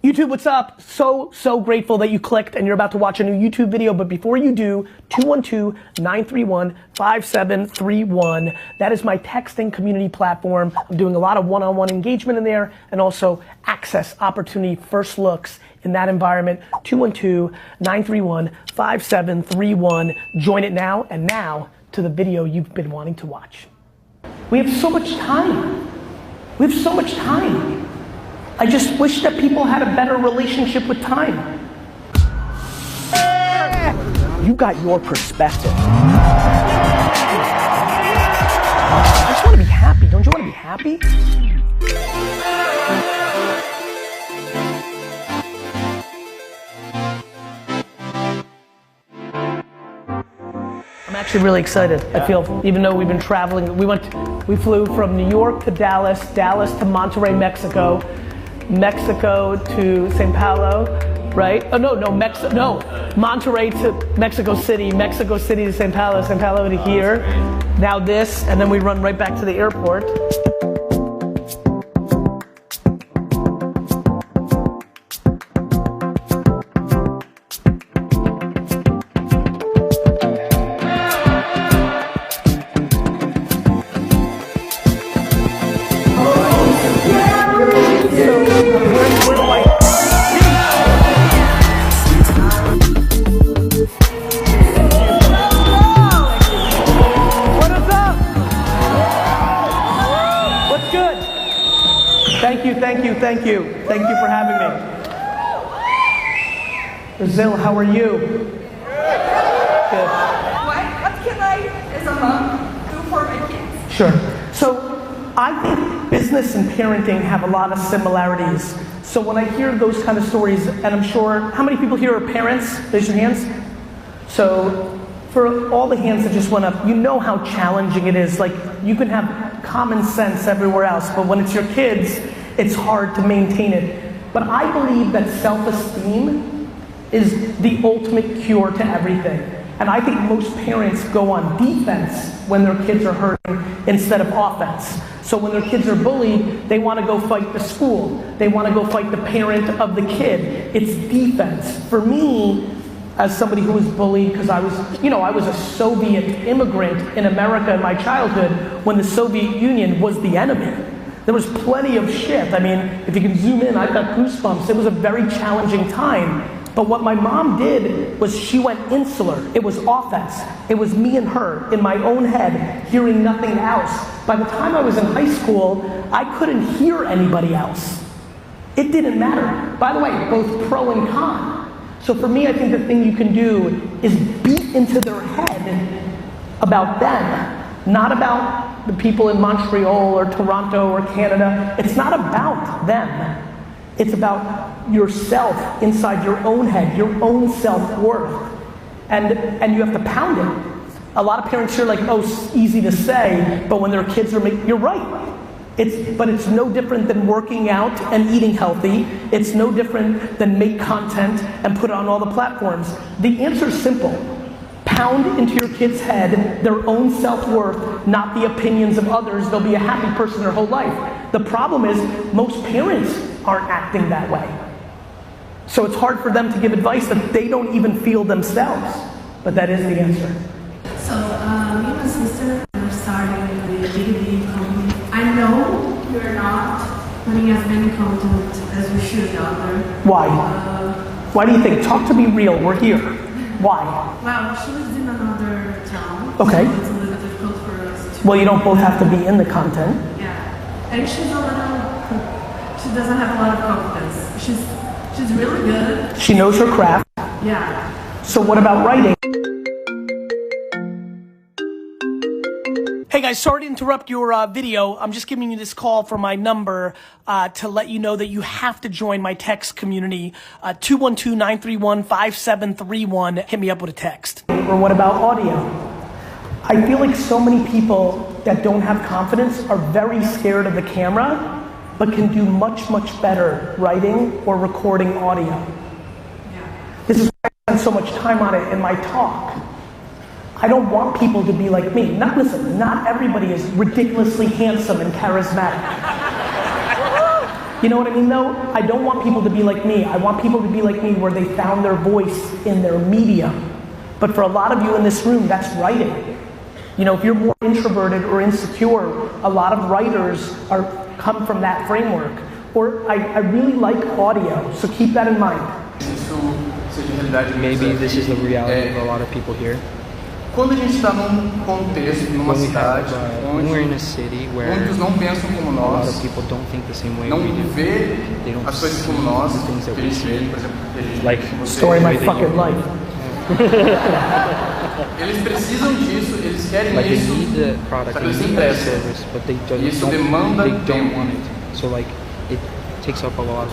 YouTube, what's up? So grateful that you clicked and you're about to watch a new YouTube video, but before you do, 212-931-5731. That is my texting community platform. I'm doing a lot of one-on-one engagement in there and also access, opportunity, first looks in that environment. 212-931-5731. Join it now, and now to the video you've been wanting to watch. We have so much time. We have so much time. I just wish that people had a better relationship with time. You got your perspective. I just want to be happy. Don't you want to be happy? I'm actually really excited. I feel, even though we've been traveling, we flew from New York to Dallas, Dallas to Monterrey, Mexico, Mexico to Sao Paulo, right? Oh no, Monterrey to Mexico City to Sao Paulo, Sao Paulo to here. Now this, and then we run right back to the airport. Thank you for having me. Brazil, how are you? Good. What can I, as a mom, do for my kids? Sure. So, I think business and parenting have a lot of similarities. So when I hear those kind of stories, and I'm sure, how many people here are parents? Raise your hands. So, for all the hands that just went up, you know how challenging it is. Like, you can have common sense everywhere else, but when it's your kids, it's hard to maintain it. But I believe that self-esteem is the ultimate cure to everything. And I think most parents go on defense when their kids are hurting instead of offense. So when their kids are bullied, they want to go fight the school. They want to go fight the parent of the kid. It's defense. For me, as somebody who was bullied, because I was a Soviet immigrant in America in my childhood when the Soviet Union was the enemy. There was plenty of shit. I mean, if you can zoom in, I've got goosebumps. It was a very challenging time. But what my mom did was she went insular. It was offense. It was me and her in my own head, hearing nothing else. By the time I was in high school, I couldn't hear anybody else. It didn't matter. By the way, both pro and con. So for me, I think the thing you can do is beat into their head about them, not about the people in Montreal or Toronto or Canada. It's not about them. It's about yourself inside your own head, your own self-worth. And you have to pound it. A lot of parents are like, oh, it's easy to say, but when their kids are you're right. But it's no different than working out and eating healthy. It's no different than make content and put it on all the platforms. The answer is simple. Pound into your kid's head their own self-worth, not the opinions of others. They'll be a happy person their whole life. The problem is most parents aren't acting that way. So it's hard for them to give advice that they don't even feel themselves. But that is the answer. So, me and my sister are starting a B2B company. I know you're not putting as many content as we should out there. Why? Why do you think? Talk to me real. We're here. Why? Well, she lives in another town. Okay. So it's a little difficult for us to... Well, you don't both have to be in the content. Yeah. And she doesn't have a lot of confidence. She's really good. She knows her craft. Yeah. So what about writing? Hey guys, sorry to interrupt your video. I'm just giving you this call from my number to let you know that you have to join my text community, 212-931-5731. Hit me up with a text. Or what about audio? I feel like so many people that don't have confidence are very scared of the camera, but can do much, much better writing or recording audio. Yeah. This is why I spend so much time on it in my talk. I don't want people to be like me. Listen, not everybody is ridiculously handsome and charismatic. You know what I mean though? I don't want people to be like me. I want people to be like me where they found their voice in their medium. But for a lot of you in this room, that's writing. You know, if you're more introverted or insecure, a lot of writers come from that framework. Or I really like audio, so keep that in mind. Maybe this is the reality of a lot of people here. Quando a gente está num contexto, numa cidade, onde muitos não pensam como nós, não vê as coisas como nós, que a gente vê, por exemplo, que a gente vê, story of my fucking life. Eles precisam disso, eles querem isso, só que eles têm pressa. E isso demanda tempo. O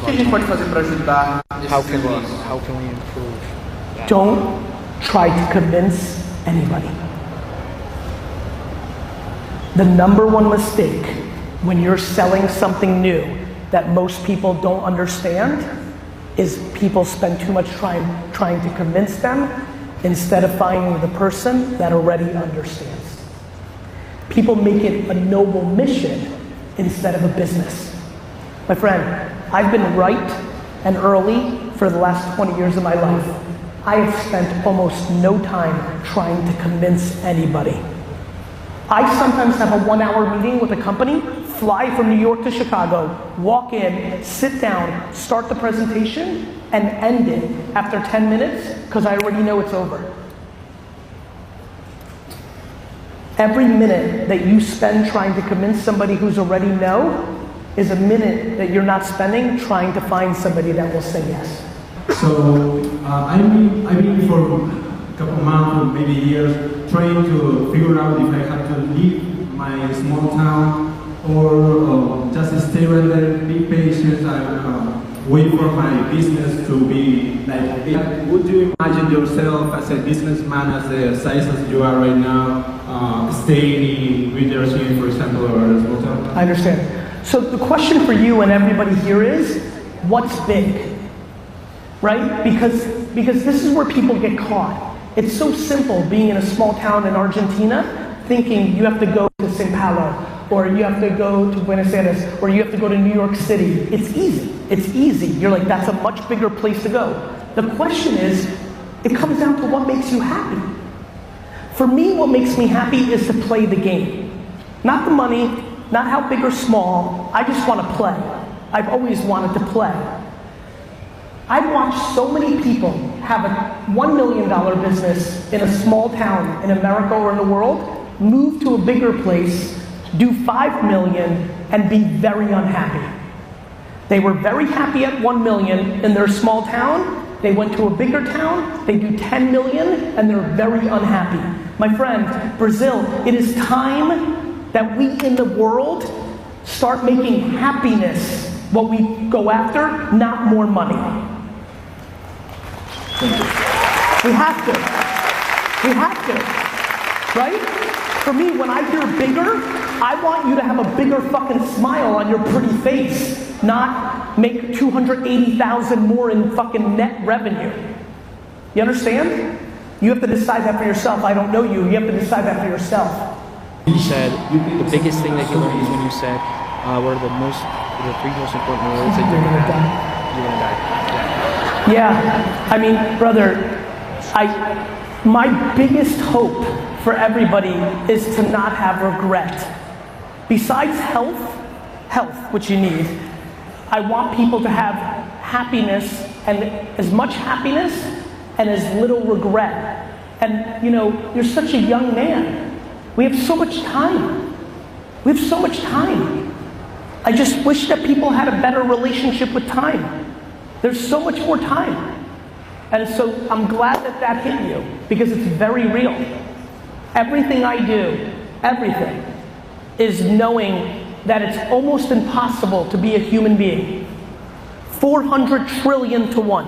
que a gente pode fazer para ajudar esse negócio? Don't try to convince anybody. The number one mistake when you're selling something new that most people don't understand is people spend too much time trying to convince them instead of finding the person that already understands. People make it a noble mission instead of a business. My friend, I've been right and early for the last 20 years of my life. I have spent almost no time trying to convince anybody. I sometimes have a 1-hour meeting with a company, fly from New York to Chicago, walk in, sit down, start the presentation, and end it after 10 minutes because I already know it's over. Every minute that you spend trying to convince somebody who's already no is a minute that you're not spending trying to find somebody that will say yes. So I've been for a couple months or maybe years trying to figure out if I have to leave my small town or just stay right there, be patient, and wait for my business to be like big. Would you imagine yourself as a businessman, as the size as you are right now, staying in Vaynerchuk, for example, or a small town? I understand. So the question for you and everybody here is, what's big? Right? Because this is where people get caught. It's so simple being in a small town in Argentina, thinking you have to go to Sao Paulo, or you have to go to Buenos Aires, or you have to go to New York City. It's easy. It's easy. You're like, that's a much bigger place to go. The question is, it comes down to what makes you happy. For me, what makes me happy is to play the game. Not the money, not how big or small. I just want to play. I've always wanted to play. I've watched so many people have a $1 million business in a small town in America or in the world, move to a bigger place, do $5 million, and be very unhappy. They were very happy at $1 million in their small town. They went to a bigger town, they do $10 million, and they're very unhappy. My friend, Brazil, it is time that we in the world start making happiness what we go after, not more money. We have to. We have to. Right? For me, when I hear bigger, I want you to have a bigger fucking smile on your pretty face, not make 280,000 more in fucking net revenue. You understand? You have to decide that for yourself. I don't know you. You have to decide that for yourself. You said the biggest thing that you learned is when you said what are the 3 most important words that you're gonna die. You're gonna die. Yeah, I mean, brother, my biggest hope for everybody is to not have regret. Besides health, which you need, I want people to have happiness, and as much happiness and as little regret. And you know, you're such a young man. We have so much time. We have so much time. I just wish that people had a better relationship with time. There's so much more time. And so I'm glad that that hit you, because it's very real. Everything I do, everything, is knowing that it's almost impossible to be a human being. 400 trillion to 1.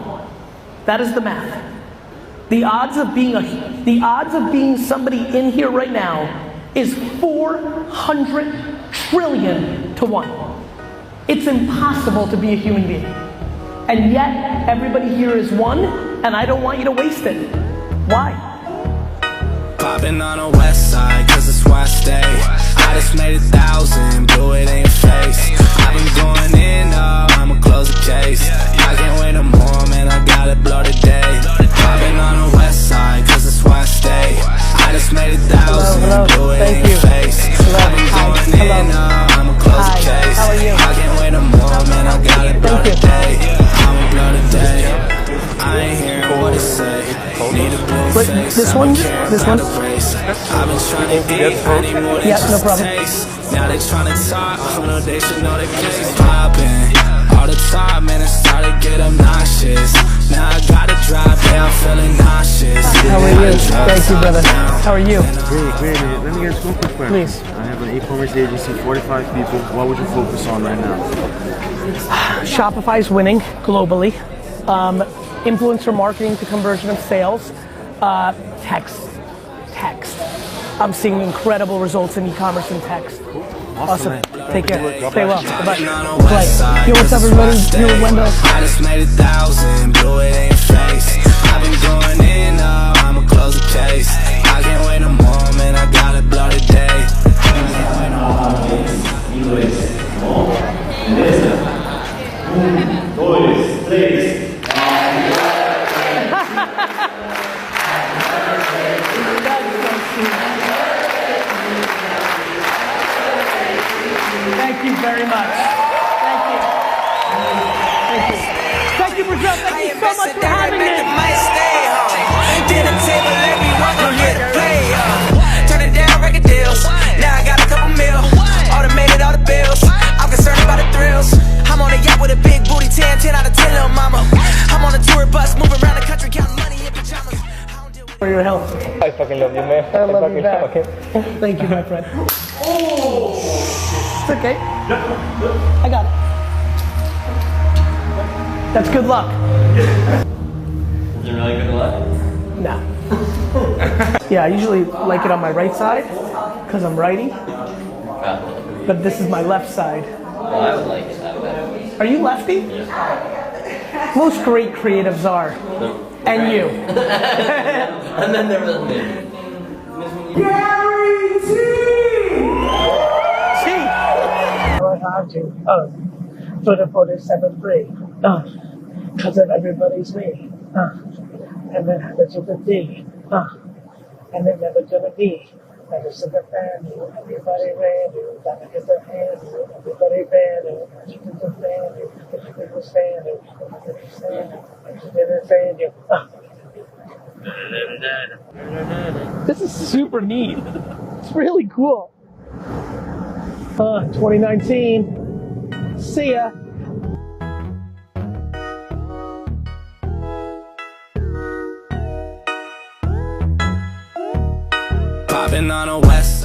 That is the math. The odds of being somebody in here right now is 400 trillion to 1. It's impossible to be a human being. And yet, everybody here is one, and I don't want you to waste it. Why? Popping on the west side, cause that's where I stay. I just made 1,000, blew it in your face. I've been going in, I'ma close the case. I can't wait no more, man, I gotta blow today. I've been on the west side, cause that's where I stay. I just made 1,000, blew it in your face. I've been going in, I'ma close the case. I can't wait no more, man, I gotta blow today. I'ma blow today. I ain't hearing what it say. Need a blue face. This one? This one? I've been trying to eat, I need more than just a taste. Now they tryna talk, oh no, they should know the case poppin'. All the time, man, it started to get obnoxious. Now I gotta drive down, feeling nauseous. How are you? Thank you, brother. How are you? Great. Let me ask one quick question. Please. I have an e-commerce agency, 45 people. What would you focus on right now? Shopify's winning globally. Influencer marketing to conversion of sales. Text. I'm seeing incredible results in e-commerce and text. Awesome. Take care. Stay well. Bye-bye. Yo, what's up, everybody? Here with Wendell. I just made 1,000, blew it in your face. I've been going in, I'ma close the case. I can't wait no more, man, I gotta blow today. Thank you very much. Thank you. Thank you, Brazil. Thank you so much for having me. Dinner table, everyone gon' get a play. Turn it down, record deals. Now I got a couple mil. Automated all the bills. I'm concerned about the thrills. I'm on a yacht with a big booty, 10 out of 10, little mama. I'm on a tour bus, moving around the country, counting money in pajamas. For your help. I fucking love you, man. I love you back. Thank you, my friend. It's okay. I got it. That's good luck. Is it really good luck? No. Yeah, I usually like it on my right side because I'm righty. But this is my left side. Well, I would like it that way. Are you lefty? Yeah. Most great creatives are. And you. And then there was me. For the 47.3. Because of everybody's me. And then have a super D. And then never gonna be. Like a super fan, everybody ran, gotta get their hands, everybody ran, chickens are fan, chickens are fan, This is super neat. It's really cool. 2019. See ya. Popping on a west